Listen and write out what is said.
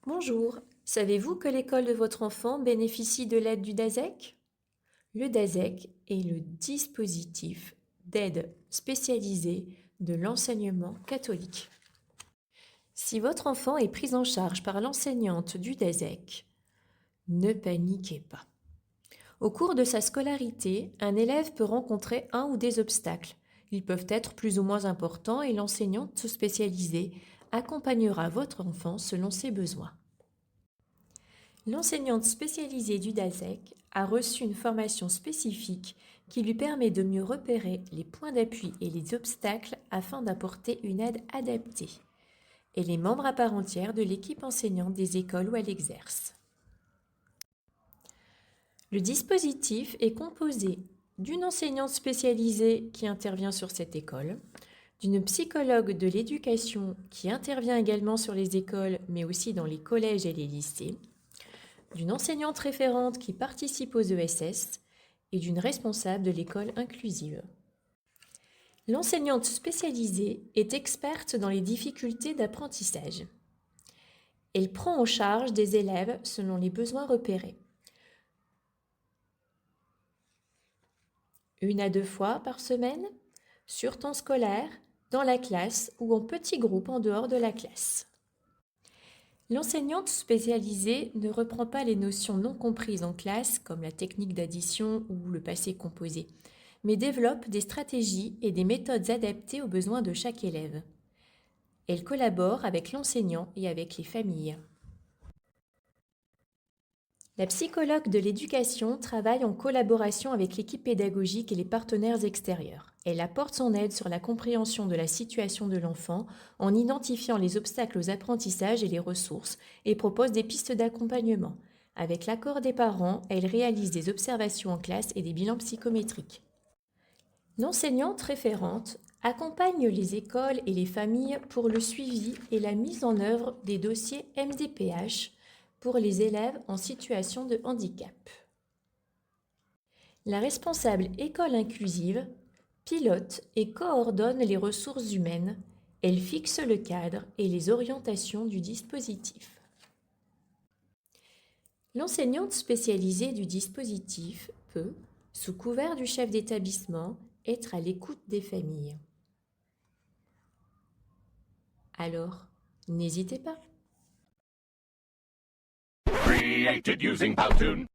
Bonjour, savez-vous que l'école de votre enfant bénéficie de l'aide du DASEC? Le DASEC est le dispositif d'aide spécialisé de l'enseignement catholique. Si votre enfant est pris en charge par l'enseignante du DASEC, ne paniquez pas. Au cours de sa scolarité, un élève peut rencontrer un ou des obstacles. Ils peuvent être plus ou moins importants et l'enseignante spécialisée accompagnera votre enfant selon ses besoins. L'enseignante spécialisée du DASEC a reçu une formation spécifique qui lui permet de mieux repérer les points d'appui et les obstacles afin d'apporter une aide adaptée. Elle est membre à part entière de l'équipe enseignante des écoles où elle exerce. Le dispositif est composé d'une enseignante spécialisée qui intervient sur cette école, d'une psychologue de l'éducation qui intervient également sur les écoles mais aussi dans les collèges et les lycées, d'une enseignante référente qui participe aux ESS et d'une responsable de l'école inclusive. L'enseignante spécialisée est experte dans les difficultés d'apprentissage. Elle prend en charge des élèves selon les besoins repérés. 1 à 2 fois par semaine, sur temps scolaire, dans la classe ou en petits groupes en dehors de la classe. L'enseignante spécialisée ne reprend pas les notions non comprises en classe, comme la technique d'addition ou le passé composé, mais développe des stratégies et des méthodes adaptées aux besoins de chaque élève. Elle collabore avec l'enseignant et avec les familles. La psychologue de l'éducation travaille en collaboration avec l'équipe pédagogique et les partenaires extérieurs. Elle apporte son aide sur la compréhension de la situation de l'enfant en identifiant les obstacles aux apprentissages et les ressources et propose des pistes d'accompagnement. Avec l'accord des parents, elle réalise des observations en classe et des bilans psychométriques. L'enseignante référente accompagne les écoles et les familles pour le suivi et la mise en œuvre des dossiers MDPH pour les élèves en situation de handicap. La responsable école inclusive pilote et coordonne les ressources humaines. Elle fixe le cadre et les orientations du dispositif. L'enseignante spécialisée du dispositif peut, sous couvert du chef d'établissement, être à l'écoute des familles. Alors, n'hésitez pas. Created using Powtoon.